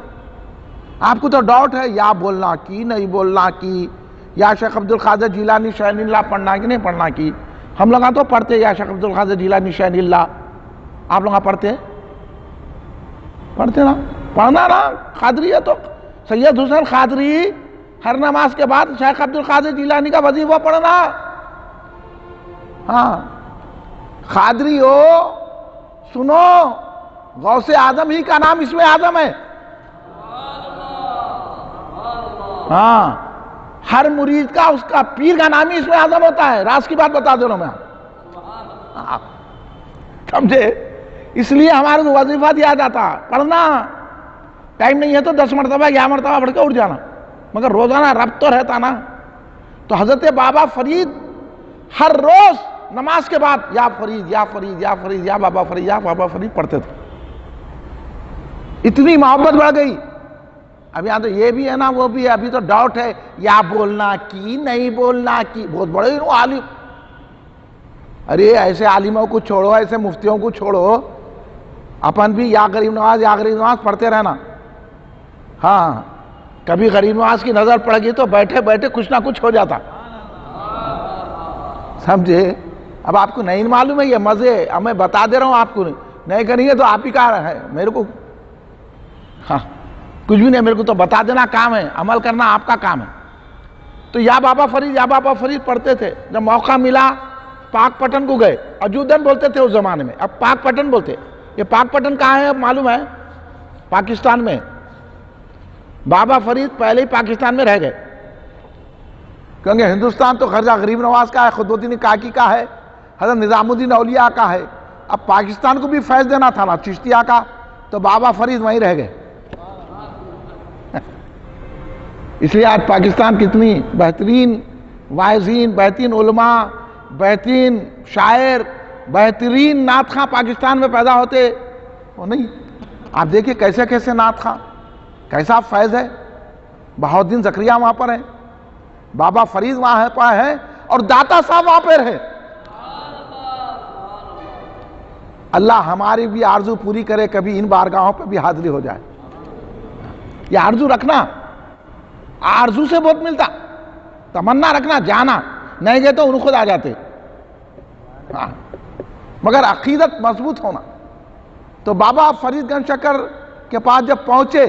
آپ کو تو ڈاؤٹ ہے یا بولنا کی نہیں بولنا کی، یا شیخ عبد القادر جیلانی شاہین اللہ پڑھنا کی نہیں پڑھنا کی۔ ہم لوگ تو پڑھتے یا شیخ عبد القادر جیلانی شاہین اللہ، آپ لوگ پڑھتے نا، پڑھنا نا۔ قادری ہے تو سید حسین قادری ہر نماز کے بعد شیخ عبد القادر جیلانی کا وظیفہ پڑھنا۔ ہاں قادری ہو سنو، غوث اعظم ہی کا نام اسم اعظم ہے۔ ہاں ہر مرید کا اس کا پیر کا نام ہی اسم اعظم ہوتا ہے۔ راز کی بات بتا دے رہا ہوں میں۔ سمجھے؟ اس لیے ہمارے کو وظیفہ دیا جاتا پڑھنا، ٹائم نہیں ہے تو 10 مرتبہ 11 مرتبہ پڑھ کے اٹھ جانا، مگر روزانہ رب تو رہتا نا۔ تو حضرت بابا فرید ہر روز نماز کے بعد یا فرید یا فرید یا فرید یا بابا فرید یا بابا فرید پڑھتے تھے۔ اتنی محبت بڑھ گئی۔ اب یہاں تو یہ بھی ہے نا وہ بھی ہے، ابھی تو ڈاؤٹ ہے یا بولنا کی نہیں بولنا کی، بہت بڑے عالم۔ ارے ایسے عالموں کو چھوڑو، ایسے مفتیوں کو چھوڑو، اپن بھی یا غریب نواز پڑھتے رہنا۔ ہاں کبھی غریب نواز کی نظر پڑ گئی تو بیٹھے بیٹھے کچھ نہ کچھ ہو جاتا، سمجھے؟ اب آپ کو نہیں معلوم ہے یہ مزے، اب میں بتا دے رہا ہوں آپ کو، نہیں کریں گے تو آپ ہی کا ہے، میرے کو ہاں کچھ بھی نہیں، میرے کو تو بتا دینا کام ہے، عمل کرنا آپ کا کام ہے۔ تو یا بابا فرید پڑھتے تھے۔ جب موقع ملا پاک پٹن کو گئے، اجودن بولتے تھے اس زمانے میں، اب پاک پٹن بولتے۔ یہ پاک پٹن کہاں ہے اب معلوم ہے؟ پاکستان میں۔ بابا فرید پہلے ہی پاکستان میں رہ گئے، کیونکہ ہندوستان تو خرجہ غریب نواز کا ہے، قطب الدین کاکی کا ہے، حضرت نظام الدین اولیاء کا ہے، اب پاکستان کو بھی فیض دینا تھا نا چشتیہ کا، تو بابا فرید وہیں رہ گئے۔ اس لیے آج پاکستان کتنی بہترین واعظین، بہترین علماء، بہترین شاعر، بہترین نعت خواں پاکستان میں پیدا ہوتے وہ نہیں۔ آپ دیکھیں کیسے کیسے نعت خواں، کیسا فیض ہے۔ بہاؤالدین زکریہ وہاں پر ہے، بابا فرید وہاں پر ہے، اور داتا صاحب وہاں پر ہے۔ اللہ ہماری بھی آرزو پوری کرے، کبھی ان بارگاہوں پہ بھی حاضری ہو جائے۔ یہ آرزو رکھنا، آرزو سے بہت ملتا، تمنا رکھنا، جانا نہیں گئے تو ان خود آ جاتے، ہاں مگر عقیدت مضبوط ہونا۔ تو بابا فرید گنج شکر کے پاس جب پہنچے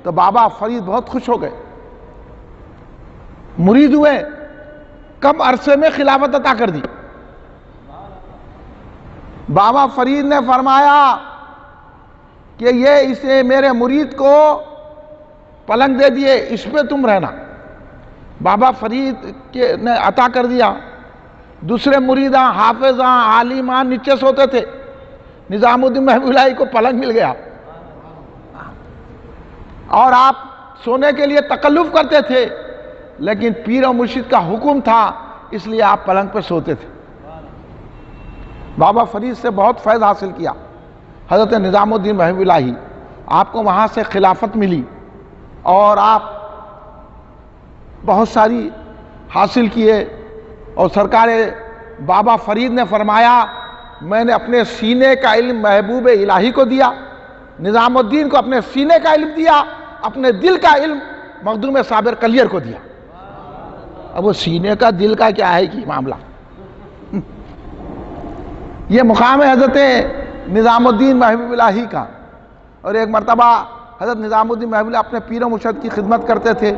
تو بابا فرید بہت خوش ہو گئے، مرید ہوئے، کم عرصے میں خلافت عطا کر دی۔ بابا فرید نے فرمایا کہ یہ اسے میرے مرید کو پلنگ دے دیے، اس پہ تم رہنا۔ بابا فرید نے عطا کر دیا۔ دوسرے مریداں، حافظاں، عالماں نیچے سوتے تھے، نظام الدین محبوب اللہ کو پلنگ مل گیا، اور آپ سونے کے لیے تکلف کرتے تھے، لیکن پیر و مرشد کا حکم تھا اس لیے آپ پلنگ پہ سوتے تھے۔ بابا فرید سے بہت فیض حاصل کیا حضرت نظام الدین محبوب اللہ، آپ کو وہاں سے خلافت ملی، اور آپ بہت ساری حاصل کیے۔ اور سرکار بابا فرید نے فرمایا میں نے اپنے سینے کا علم محبوب الہی کو دیا، نظام الدین کو اپنے سینے کا علم دیا، اپنے دل کا علم مخدوم صابر کلیر کو دیا۔ اب وہ سینے کا دل کا کیا ہے کہ معاملہ، یہ مقام ہے حضرت نظام الدین محبوب الہی کا۔ اور ایک مرتبہ حضرت نظام الدین محبوب اللہ اپنے پیر و مرشد کی خدمت کرتے تھے۔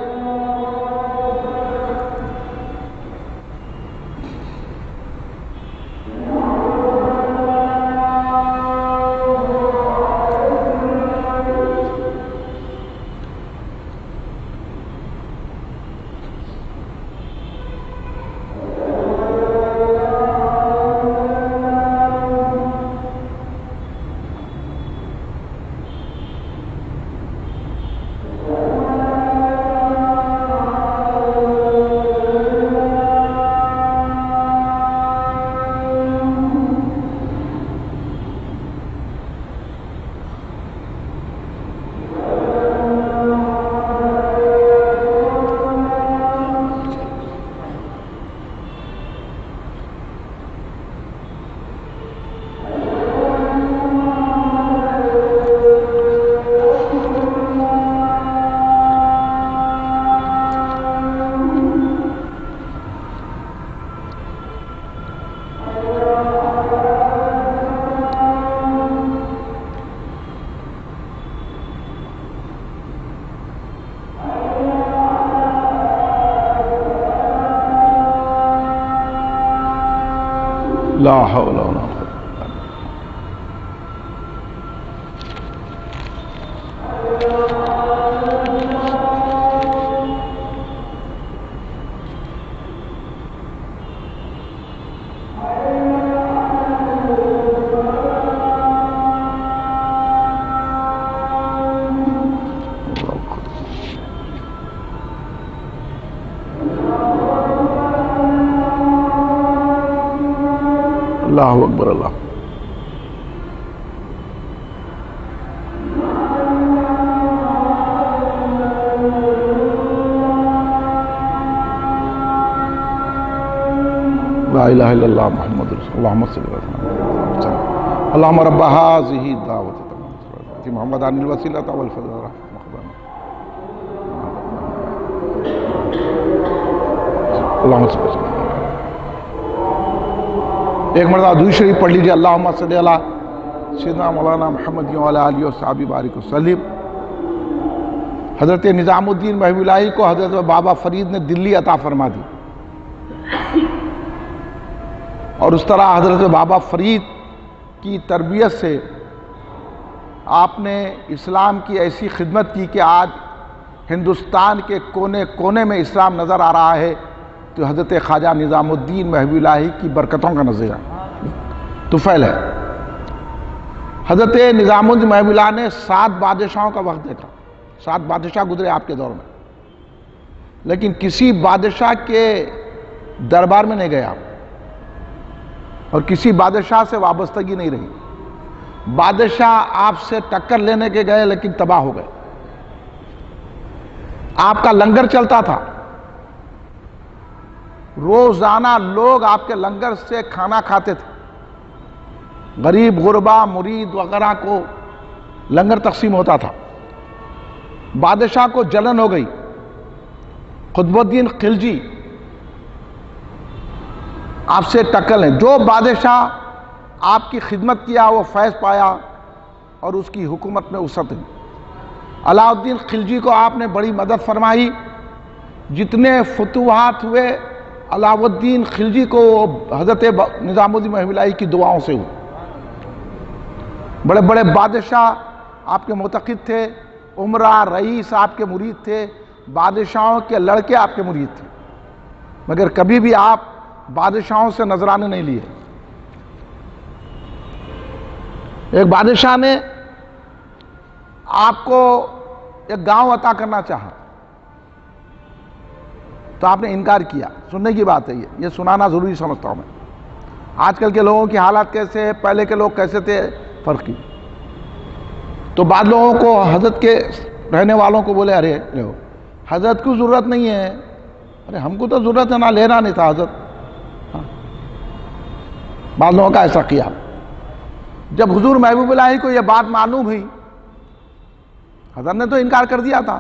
لا حول ولا قوة۔ اللہ اکبر اللہ. لا الہ الا اللہ محمد رسول اللہ. اللہم صلی اللہ علیہ وسلم. اللہم رب هذه الدعوة محمد عن الوسیلۃ والفضیلۃ. اللہم صلی اللہ علیہ وسلم. ایک مرتبہ درود شریف پڑھ لیجیے. اللہم صلی علی سیدنا مولانا محمد وعلی آلہ وصحبہ بارک وسلم. حضرت نظام الدین محب الہی کو حضرت بابا فرید نے دلی عطا فرما دی، اور اس طرح حضرت بابا فرید کی تربیت سے آپ نے اسلام کی ایسی خدمت کی کہ آج ہندوستان کے کونے کونے میں اسلام نظر آ رہا ہے، تو حضرت خواجہ نظام الدین محب الہی کی برکتوں کا نظرہ طفیل ہے. حضرت نظام الدین محب الہی نے 7 بادشاہوں کا وقت دیکھا. 7 بادشاہ گزرے آپ کے دور میں، لیکن کسی بادشاہ کے دربار میں نہیں گیا اور کسی بادشاہ سے وابستگی نہیں رہی. بادشاہ آپ سے ٹکر لینے کے گئے لیکن تباہ ہو گئے. آپ کا لنگر چلتا تھا، روزانہ لوگ آپ کے لنگر سے کھانا کھاتے تھے. غریب غربا مرید وغیرہ کو لنگر تقسیم ہوتا تھا. بادشاہ کو جلن ہو گئی. قطب الدین خلجی آپ سے ٹکر لیں. جو بادشاہ آپ کی خدمت کیا وہ فیض پایا اور اس کی حکومت میں وسعت ہوئی. علاء الدین خلجی کو آپ نے بڑی مدد فرمائی. جتنے فتوحات ہوئے علاء الدین خلجی کو حضرت نظام الدین محب الہی کی دعاؤں سے ہوئے. بڑے بڑے بادشاہ آپ کے معتقد تھے، عمرہ رئیس آپ کے مرید تھے، بادشاہوں کے لڑکے آپ کے مرید تھے، مگر کبھی بھی آپ بادشاہوں سے نذرانے نہیں لیے. ایک بادشاہ نے آپ کو ایک گاؤں عطا کرنا چاہا تو آپ نے انکار کیا. سننے کی بات ہے یہ سنانا ضروری سمجھتا ہوں میں. آج کل کے لوگوں کی حالات کیسے، پہلے کے لوگ کیسے تھے، فرق کی. تو بعض لوگوں کو حضرت کے رہنے والوں کو بولے ارے حضرت کو ضرورت نہیں ہے. ارے ہم کو تو ضرورت ہے، نہ لینا نہیں تھا حضرت. بعض لوگوں کا ایسا کیا. جب حضور محبوب الہی کو یہ بات معلوم ہوئی، حضرت نے تو انکار کر دیا تھا،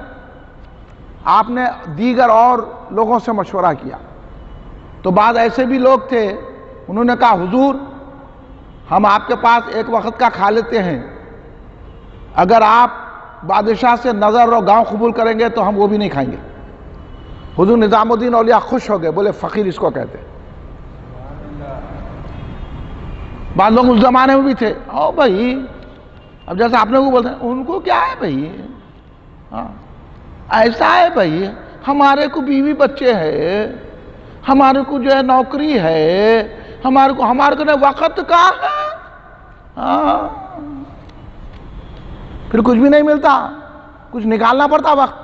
آپ نے دیگر اور لوگوں سے مشورہ کیا. تو بعض ایسے بھی لوگ تھے، انہوں نے کہا حضور ہم آپ کے پاس ایک وقت کا کھا لیتے ہیں، اگر آپ بادشاہ سے نظر اور گاؤں قبول کریں گے تو ہم وہ بھی نہیں کھائیں گے. حضور نظام الدین اولیاء خوش ہو گئے، بولے فقیر اس کو کہتے ہیں. بعض لوگ اس زمانے میں بھی تھے، او بھائی اب جیسے آپ نے کو بولتے ہیں ان کو کیا ہے بھائی، ایسا ہے بھائی ہمارے کو بیوی بچے ہے، ہمارے کو جو ہے نوکری ہے، ہمارے کو وقت کہاں ہے. پھر کچھ بھی نہیں ملتا، کچھ نکالنا پڑتا وقت.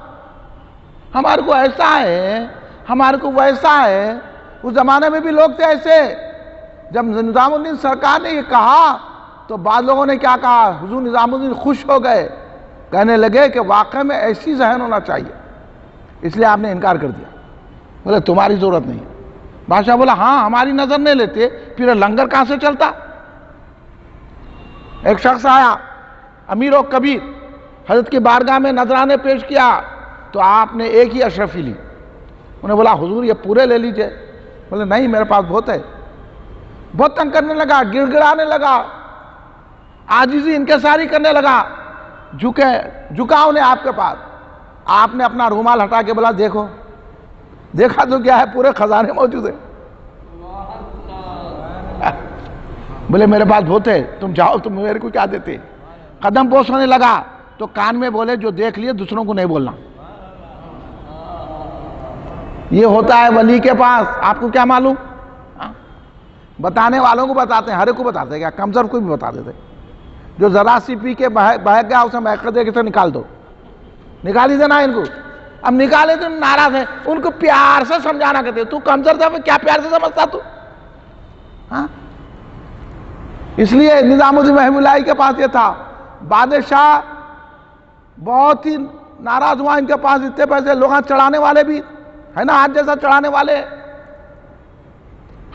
ہمارے کو ایسا ہے، ہمارے کو ویسا ہے. اس زمانے میں بھی لوگ تھے ایسے. جب نظام الدین سرکار نے یہ کہا تو بعض لوگوں نے کیا کہا، حضور نظام الدین خوش ہو گئے، کہنے لگے کہ واقع میں ایسی ذہن ہونا چاہیے، اس لیے آپ نے انکار کر دیا. بولے تمہاری ضرورت نہیں. بادشاہ بولا ہاں ہماری نظر نہیں لیتے، پھر لنگر کہاں سے چلتا. ایک شخص آیا امیر و کبیر، حضرت کی بارگاہ میں نذرانے پیش کیا تو آپ نے ایک ہی اشرفی لی. انہیں بولا حضور یہ پورے لے لیجئے. بولے نہیں میرے پاس بہت ہے. بہت تنگ کرنے لگا، گڑ گڑانے لگا، عاجزی انکساری کرنے لگا. جھکا انہیں آپ کے پاس. آپ نے اپنا رومال ہٹا کے بولا دیکھو. دیکھا تو کیا ہے، پورے خزانے موجود ہیں. بولے میرے پاس بہت ہے، تم جاؤ، تم میرے کو کیا دیتے. قدم بوس ہونے لگا تو کان میں بولے جو دیکھ لیے دوسروں کو نہیں بولنا. یہ ہوتا ہے ولی کے پاس. آپ کو کیا معلوم، بتانے والوں کو بتاتے ہیں، ہر ایک کو بتاتے ہیں، کیا کمزور کو بھی بتا دیتے. جو ذرا سی پی کے بہک گیا اسے محقق دے کے تو نکال دو. نکال ہی دینا ان کو. اب نکالے تو ناراض ہیں، ان کو پیار سے سمجھانا کہتے تو کمزور تھا، کیا پیار سے سمجھتا تو. اس لیے نظام الدین محب اللہ کے پاس یہ تھا، بادشاہ بہت ہی ناراض ہوا، ان کے پاس اتنے پیسے، لوگ چڑھانے والے بھی ہے نا، آج جیسا چڑھانے والے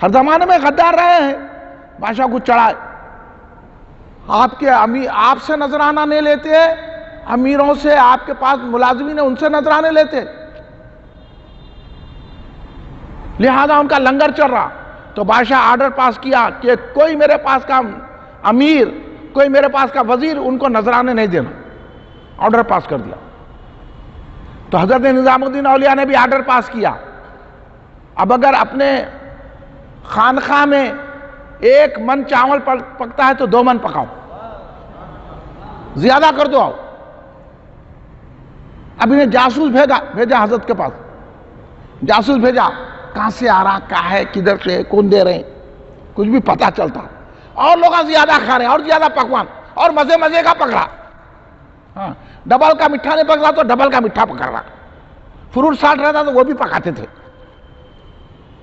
ہر زمانے میں غدار رہے ہیں، بادشاہ کو چڑھائے، آپ کے آپ سے نذرانہ نہیں لیتے، امیروں سے، آپ کے پاس ملازمین ہیں ان سے نذرانے لیتے، لہذا ان کا لنگر چل رہا، تو بادشاہ آرڈر پاس کیا کہ کوئی میرے پاس کا امیر، کوئی میرے پاس کا وزیر ان کو نذرانے نہیں دینا، آرڈر پاس کر دیا۔ تو حضرت نظام الدین اولیاء نے بھی آرڈر پاس کیا، اب اگر اپنے خانقاہ میں 1 من چاول پکتا ہے تو 2 من پکاؤ، زیادہ کر دو۔ اب انہیں جاسوس بھیجا حضرت کے پاس، جاسوس بھیجا، کہاں سے آ رہا، کہاں ہے، کدھر سے، کون دے رہے ہیں، کچھ بھی پتہ چلتا، اور لوگ زیادہ کھا رہے ہیں، اور زیادہ پکوان، اور مزے کا پک رہا، ہاں ڈبل کا میٹھا نہیں پک رہا تو ڈبل کا میٹھا پکا رہا، فروٹ سالٹ رہتا تو وہ بھی پکاتے تھے،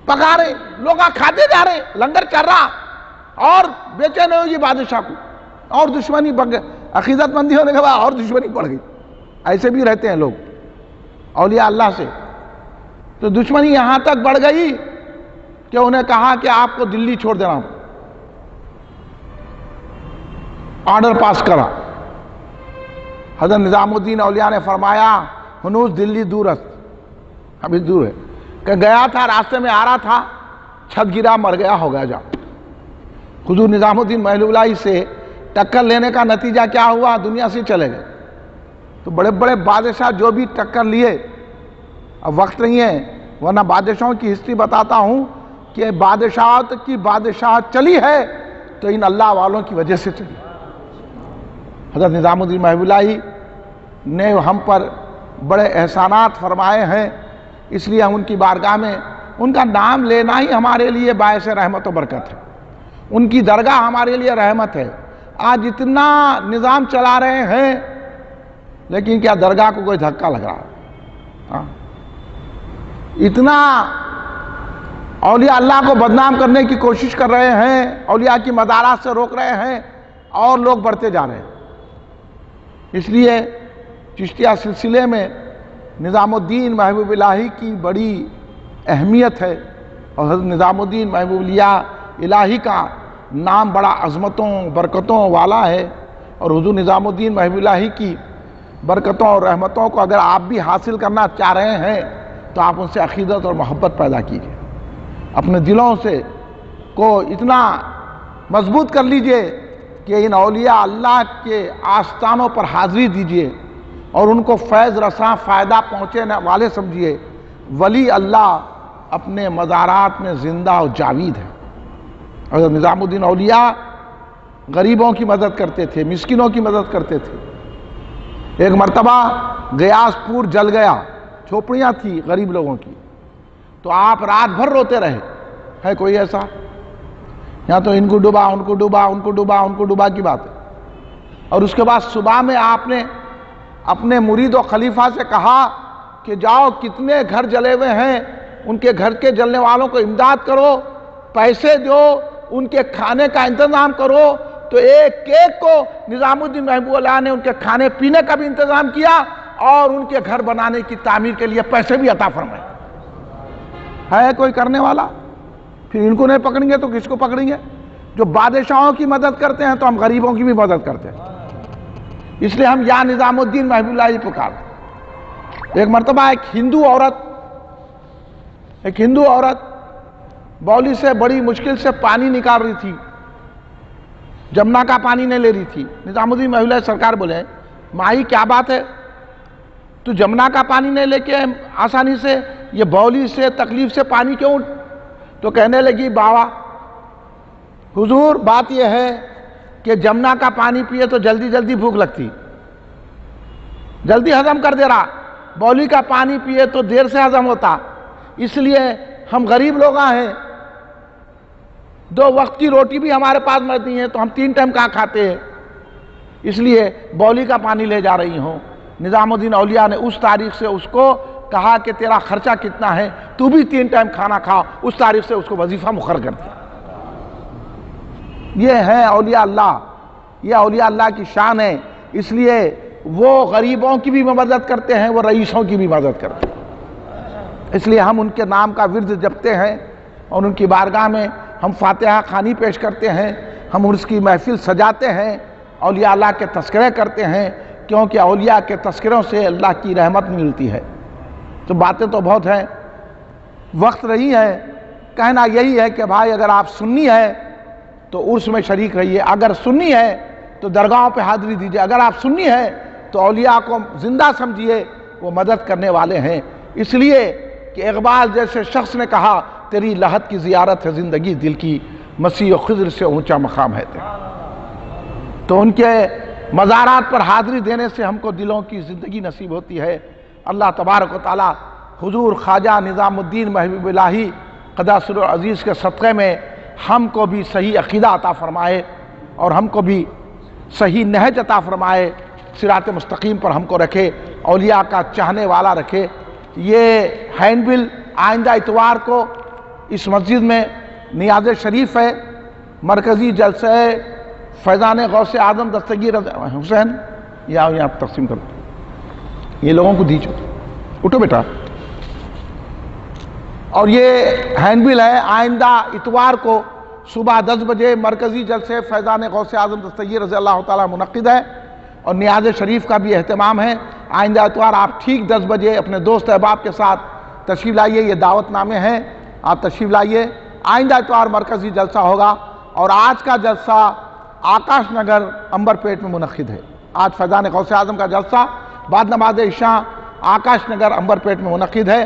پکا رہے، لوگ کھاتے جا رہے، لنگر چل رہا، اور بیچے نہیں ہوگی بادشاہ کو، اور دشمنی بڑھ گئی، عقیدت مندی ہونے کے بعد اور دشمنی بڑھ گئی، ایسے بھی رہتے ہیں لوگ اولیاء اللہ سے، تو دشمنی یہاں تک بڑھ گئی کہ انہیں کہا کہ آپ کو دلی چھوڑ دینا، آرڈر پاس کرا۔ حضرت نظام الدین اولیاء نے فرمایا ہنوز دلی دور ہے، ابھی دور ہے، کہ گیا تھا، راستے میں آ رہا تھا، چھت گرا، مر گیا، ہو گیا جا۔ حضور نظام الدین محب اللہ سے ٹکر لینے کا نتیجہ کیا ہوا، دنیا سے چلے گئے۔ تو بڑے بڑے بادشاہ جو بھی ٹکر لیے، اب وقت نہیں ہے ورنہ بادشاہوں کی ہسٹری بتاتا ہوں کہ بادشاہت کی بادشاہت چلی ہے تو ان اللہ والوں کی وجہ سے چلی۔ حضرت نظام الدین محب اللہ نے ہم پر بڑے احسانات فرمائے ہیں، اس لیے ہم ان کی بارگاہ میں ان کا نام لینا ہی ہمارے لیے باعث رحمت و برکت ہے، ان کی درگاہ ہمارے لیے رحمت ہے۔ آج اتنا نظام چلا رہے ہیں لیکن کیا درگاہ کو کوئی دھکا لگ رہا ہے؟ اتنا اولیاء اللہ کو بدنام کرنے کی کوشش کر رہے ہیں، اولیاء کی مزارات سے روک رہے ہیں، اور لوگ بڑھتے جا رہے ہیں۔ اس لیے چشتیہ سلسلے میں نظام الدین محب اللہ کی بڑی اہمیت ہے، اور حضرت نظام الدین محب اللہ کا نام بڑا عظمتوں برکتوں والا ہے، اور حضور نظام الدین محب اللہ کی برکتوں اور رحمتوں کو اگر آپ بھی حاصل کرنا چاہ رہے ہیں تو آپ ان سے عقیدت اور محبت پیدا کیجیے، اپنے دلوں سے کو اتنا مضبوط کر لیجئے کہ ان اولیاء اللہ کے آستانوں پر حاضری دیجئے اور ان کو فیض رساں فائدہ پہنچنے والے سمجھیے۔ ولی اللہ اپنے مزارات میں زندہ و جاوید ہے۔ حضرت نظام الدین اولیاء غریبوں کی مدد کرتے تھے، مسکینوں کی مدد کرتے تھے۔ ایک مرتبہ غیاث پور جل گیا، جھوپڑیاں تھی غریب لوگوں کی، تو آپ رات بھر روتے رہے، ہے کوئی ایسا؟ یہاں تو ان کو ڈوبا، ان کو ڈوبا، ان کو ڈوبا، ان کو ڈوبا کی بات ہے۔ اور اس کے بعد صبح میں آپ نے اپنے مرید و خلیفہ سے کہا کہ جاؤ کتنے گھر جلے ہوئے ہیں، ان کے گھر کے جلنے والوں کو امداد کرو، پیسے دو، ان کے کھانے کا انتظام کرو۔ تو ایک ایک کو نظام الدین محب اللہ نے ان کے کھانے پینے کا بھی انتظام کیا اور ان کے گھر بنانے کی تعمیر کے لیے پیسے بھی عطا فرمائے۔ ہے کوئی کرنے والا؟ پھر ان کو نہیں پکڑیں گے تو کس کو پکڑیں گے؟ جو بادشاہوں کی مدد کرتے ہیں تو ہم غریبوں کی بھی مدد کرتے ہیں، اس لیے ہم یا نظام الدین محب اللہ پکارتے۔ ایک مرتبہ ایک ہندو عورت بولی سے بڑی مشکل سے پانی نکال رہی تھی، جمنا کا پانی نہیں لے رہی تھی۔ نظام الدین محب اللہ سرکار بولے مائی کیا بات ہے، تو جمنا کا پانی نہیں لے کے آسانی سے یہ بولی سے تکلیف سے پانی کیوں؟ تو کہنے لگی بابا حضور بات یہ ہے کہ جمنا کا پانی پیے تو جلدی جلدی بھوک لگتی، جلدی ہضم کر دے رہا، بولی کا پانی پیے تو دیر سے ہضم ہوتا، اس لیے ہم غریب لوگ ہیں، 2 وقت کی روٹی بھی ہمارے پاس نہیں ہے تو ہم 3 ٹائم کہاں کھاتے ہیں، اس لیے بولی کا پانی لے جا رہی ہوں۔ نظام الدین اولیاء نے اس تاریخ سے اس کو کہا کہ تیرا خرچہ کتنا ہے، تو بھی 3 ٹائم کھانا کھا، اس تاریخ سے اس کو وظیفہ مقرر کر دیا۔ یہ ہیں اولیاء اللہ، یہ اولیاء اللہ کی شان ہے، اس لیے وہ غریبوں کی بھی مدد کرتے ہیں، وہ رئیسوں کی بھی مدد کرتے ہیں، اس لیے ہم ان کے نام کا ورد جپتے ہیں اور ان کی بارگاہ میں ہم فاتحہ خوانی پیش کرتے ہیں، ہم اس کی محفل سجاتے ہیں، اولیاء اللہ کے تذکرے کرتے ہیں، کیونکہ اولیاء کے تذکروں سے اللہ کی رحمت ملتی ہے۔ تو باتیں تو بہت ہیں، وقت رہی ہے، کہنا یہی ہے کہ بھائی اگر آپ سنی ہے تو عرس میں شریک رہیے، اگر سنی ہے تو درگاہوں پہ حاضری دیجیے، اگر آپ سنی ہے تو اولیاء کو زندہ سمجھیے، وہ مدد کرنے والے ہیں، اس لیے کہ اقبال جیسے شخص نے کہا تیری لحد کی زیارت ہے زندگی دل کی، مسیح و خضر سے اونچا مقام ہے تیرا۔ تو ان کے مزارات پر حاضری دینے سے ہم کو دلوں کی زندگی نصیب ہوتی ہے۔ اللہ تبارک و تعالی حضور خواجہ نظام الدین محبوب الہی قدس سر عزیز کے صدقے میں ہم کو بھی صحیح عقیدہ عطا فرمائے اور ہم کو بھی صحیح نہج عطا فرمائے، صراط مستقیم پر ہم کو رکھے، اولیاء کا چاہنے والا رکھے۔ یہ ہینڈ بل آئندہ اتوار کو اس مسجد میں نیاز شریف ہے، مرکزی جلسہ فیضان غوث اعظم دستگیر حسین، یہاں تقسیم کرو، یہ لوگوں کو دیجو، اٹھو بیٹا۔ اور یہ ہینڈ بل ہے، آئندہ اتوار کو صبح 10 بجے مرکزی جلسے فیضان غوث اعظم دستگیر رضی اللہ تعالیٰ منعقد ہے اور نیاز شریف کا بھی اہتمام ہے۔ آئندہ اتوار آپ ٹھیک 10 بجے اپنے دوست احباب کے ساتھ تشریف لائیے، یہ دعوت نامے ہیں، آپ تشریف لائیے۔ آئندہ اتوار مرکزی جلسہ ہوگا اور آج کا جلسہ آکاش نگر امبر پیٹ میں منعقد ہے۔ آج فیضان غوث اعظم کا جلسہ بعد نماز عشاء آکاش نگر امبر پیٹ میں منعقد ہے،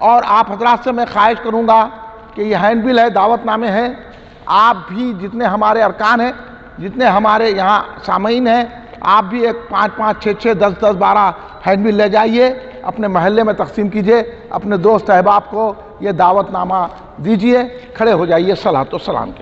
اور آپ حضرات سے میں خواہش کروں گا کہ یہ ہینڈ بل ہے، دعوت نامے ہیں، آپ بھی جتنے ہمارے ارکان ہیں، جتنے ہمارے یہاں سامعین ہیں، آپ بھی ایک 5 6 10 12 ہینڈ بل لے جائیے، اپنے محلے میں تقسیم کیجئے، اپنے دوست احباب کو یہ دعوت نامہ دیجئے۔ کھڑے ہو جائیے صلاۃ و سلام کے